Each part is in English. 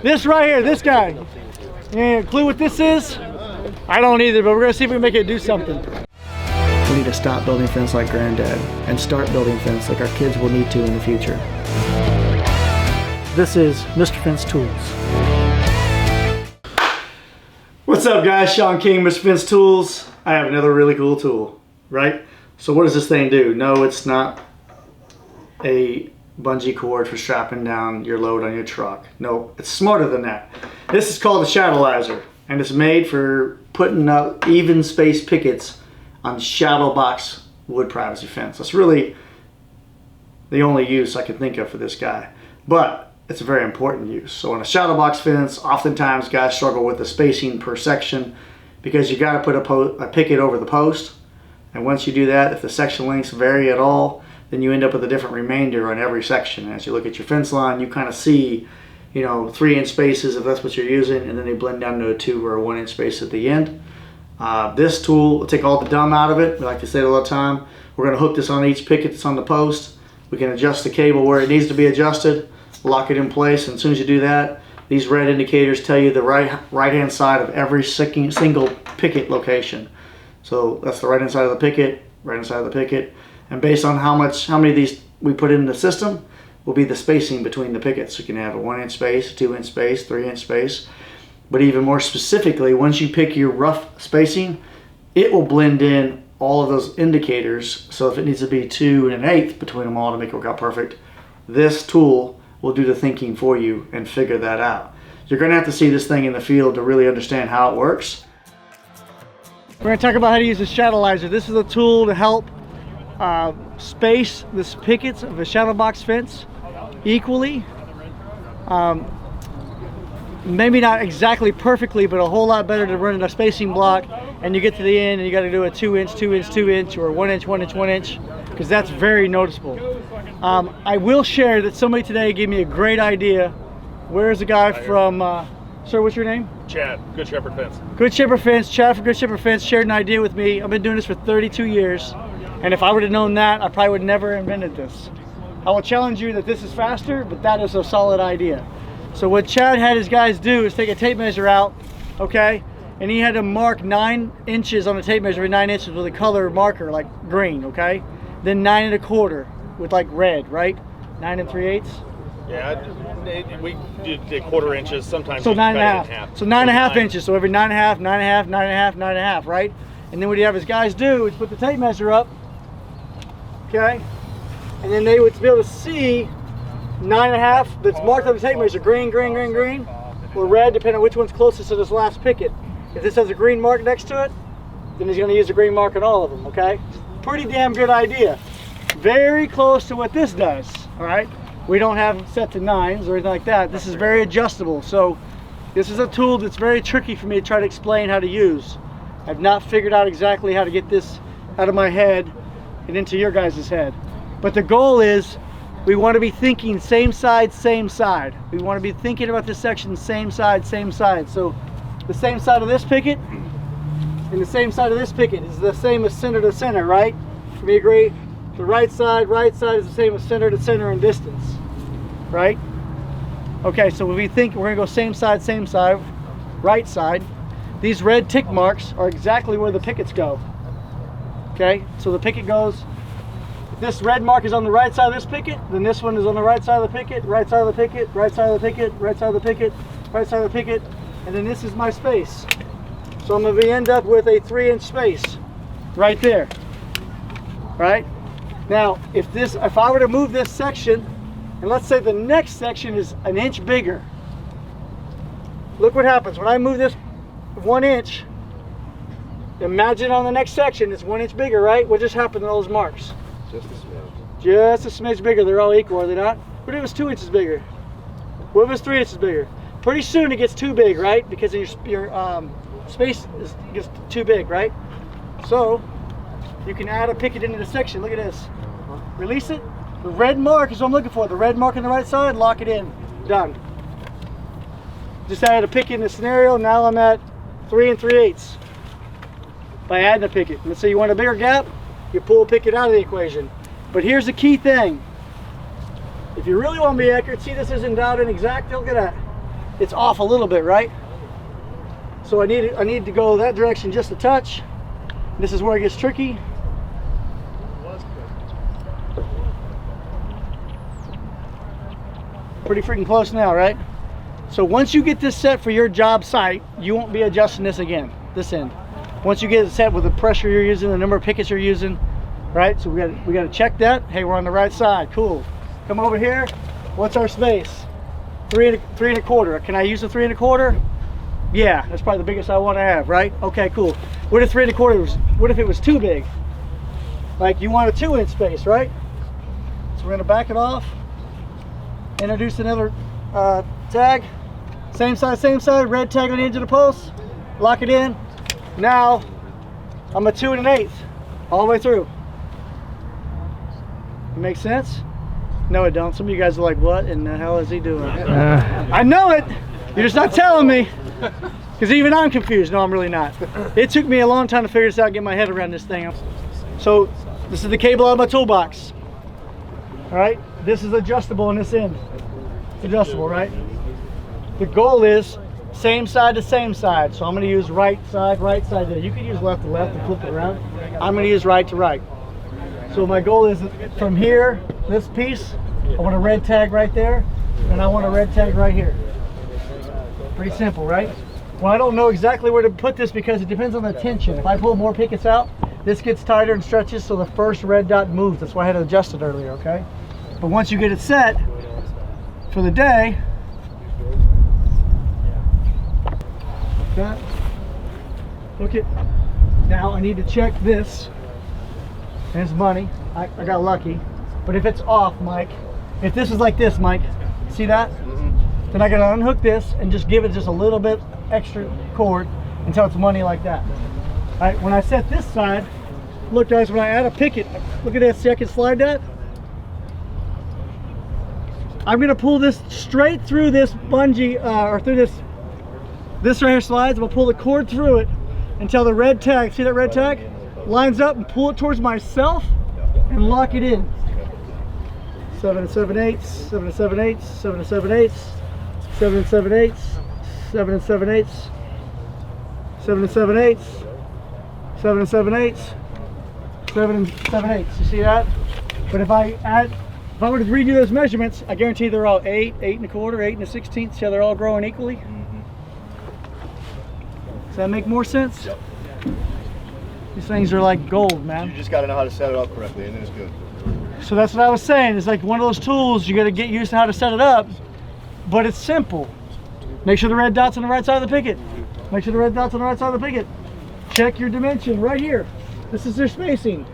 This right here, this guy. Yeah, clue what this is? I don't either, but we're gonna see if we can make it do something. We need to stop building fence like Granddad and start building fence like our kids will need to in the future. This is Mr. Fence Tools. What's up guys, Sean King, Mr. Fence Tools. I have another really cool tool, right? So what does this thing do? No, it's not a bungee cord for strapping down your load on your truck. No, it's smarter than that. This is called a Shadowlizer, and it's made for putting up even space pickets on shadow box wood privacy fence. That's really the only use I can think of for this guy, but it's a very important use. So on a shadow box fence, oftentimes guys struggle with the spacing per section because you got to put a picket over the post, and once you do that, if the section lengths vary at all, then you end up with a different remainder on every section. As you look at your fence line, you kind of see, you know, 3-inch spaces if that's what you're using, and then they blend down to a 2 or a 1-inch space at the end. This tool will take all the dumb out of it. We like to say it all the time. We're going to hook this on each picket that's on the post. We can adjust the cable where it needs to be adjusted, lock it in place, and as soon as you do that, these red indicators tell you the right-hand side of every single picket location. So that's the right-hand side of the picket, right-hand side of the picket. And based on how many of these we put in the system will be the spacing between the pickets. You can have a 1-inch space, 2-inch space, 3-inch space. But even more specifically, once you pick your rough spacing, it will blend in all of those indicators. So if it needs to be 2 1/8 between them all to make it work out perfect, this tool will do the thinking for you and figure that out. You're going to have to see this thing in the field to really understand how it works. We're going to talk about how to use the Shadowlizer. This is a tool to help space the pickets of a shadow box fence equally. Maybe not exactly perfectly, but a whole lot better than running a spacing block and you get to the end and you got to do a 2-inch, 2-inch, 2-inch, or 1-inch, 1-inch, 1-inch, because that's very noticeable. I will share that somebody today gave me a great idea. Where's the guy from, sir, what's your name? Chad, Good Shepherd Fence. Good Shepherd Fence, Chad from Good Shepherd Fence shared an idea with me. I've been doing this for 32 years. And if I would have known that, I probably would never have invented this. I will challenge you that this is faster, but that is a solid idea. So what Chad had his guys do is take a tape measure out, okay? And he had to mark 9 inches on the tape measure, 9 inches with a color marker, like green, okay? Then 9 1/4 with like red, right? 9 3/8. Yeah, we did 1/4 inches, sometimes. So 9 1/2. So 9 1/2 inches. So every 9 1/2, 9 1/2, 9 1/2, 9 1/2, right? And then what you have his guys do is put the tape measure up, okay? And then they would be able to see 9 1/2 that's marked on the tape measure, green, green, green, green, or red, depending on which one's closest to this last picket. If this has a green mark next to it, then he's going to use a green mark on all of them, okay? Pretty damn good idea. Very close to what this does, all right? We don't have set to 9s or anything like that. This is very adjustable. So this is a tool that's very tricky for me to try to explain how to use. I've not figured out exactly how to get this out of my head and into your guys' head. But the goal is we want to be thinking same side, same side. We want to be thinking about this section same side, same side. So the same side of this picket and the same side of this picket is the same as center to center, right? Can we agree? The right side is the same as center to center in distance, right? Okay, so when we think we're going to go same side, right side, these red tick marks are exactly where the pickets go. Okay, so the picket goes, if this red mark is on the right side of this picket, then this one is on the right side of the picket, right side of the picket, right side of the picket, right side of the picket, right side of the picket, and then this is my space. So I'm going to end up with a 3-inch space right there, right? Now, if I were to move this section, and let's say the next section is 1 inch bigger, look what happens when I move this 1 inch. Imagine on the next section it's 1 inch bigger, right? What just happened to those marks? Just a smidge. Just a smidge bigger. They're all equal, are they not? What if it was 2 inches bigger? What if it was 3 inches bigger? Pretty soon it gets too big, right? Because your space gets too big, right? So you can add a picket into the section. Look at this. Release it. The red mark is what I'm looking for. The red mark on the right side, lock it in. Done. Just added a picket in the scenario. Now I'm at 3 3/8 by adding a picket. Let's say you want a bigger gap, you pull a picket out of the equation. But here's the key thing. If you really want to be accurate, see this isn't dialed in exact, look at that. it's off a little bit, right? So I need to go that direction just a touch. This is where it gets tricky. Pretty freaking close now, right? So once you get this set for your job site, you won't be adjusting this again, this end. Once you get it set with the pressure you're using, the number of pickets you're using, right? So we got to check that. Hey, we're on the right side. Cool. Come over here. What's our space? 3 1/4. Can I use a 3 1/4? Yeah, that's probably the biggest I want to have, right? Okay, cool. What if 3 1/4 was? What if it was too big? Like you want a 2-inch space, right? So we're gonna back it off. Introduce another tag. Same side. Red tag on the edge of the post. Lock it in. Now I'm a 2 1/8 all the way through. It makes sense? No, it don't. Some of you guys are like, what in the hell is he doing? I know it. You're just not telling me. Because even I'm confused. No, I'm really not. It took me a long time to figure this out and get my head around this thing. So this is the cable out of my toolbox. All right. This is adjustable on this end. It's adjustable, right? The goal is same side to same side. So I'm going to use right side there. You can use left to left and flip it around. I'm going to use right to right. So my goal is from here, this piece, I want a red tag right there, and I want a red tag right here. Pretty simple, right? Well, I don't know exactly where to put this because it depends on the tension. If I pull more pickets out, this gets tighter and stretches, so the first red dot moves. That's why I had to adjust it earlier, okay? But once you get it set for the day, that, look it. Now I need to check this. And it's money. I got lucky. But if it's off, Mike, if this is like this, Mike, see that? Mm-hmm. Then I gotta unhook this and just give it just a little bit extra cord until it's money like that. All right, when I set this side, look guys, when I add a picket, look at that, see I can slide that? I'm gonna pull this straight through this bungee, or through this right here slides. I'm gonna pull the cord through it until the red tag, see that red tag? Lines up and pull it towards myself and lock it in. 7 7/8, 7 7/8, 7 7/8, 7 7/8, 7 7/8, 7 7/8, 7 7/8, 7 7/8. You see that? But if I were to redo those measurements, I guarantee they're all 8, 8 1/4, 8 1/16. See how they're all growing equally? Does that make more sense? Yep. These things are like gold, man. You just got to know how to set it up correctly, and then it's good. So that's what I was saying. It's like one of those tools, you got to get used to how to set it up, but it's simple. Make sure the red dot's on the right side of the picket. Make sure the red dot's on the right side of the picket. Check your dimension right here. This is their spacing.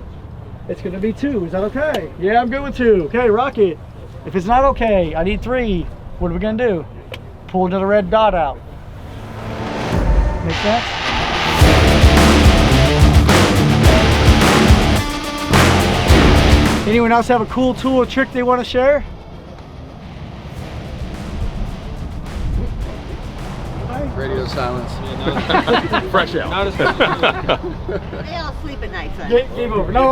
It's going to be 2. Is that okay? Yeah, I'm good with 2. Okay, rock it. If it's not okay, I need 3. What are we going to do? Pull another red dot out. Make sense? Anyone else have a cool tool or trick they want to share? Radio silence. Fresh out. They all sleep at night, son. Game over. No.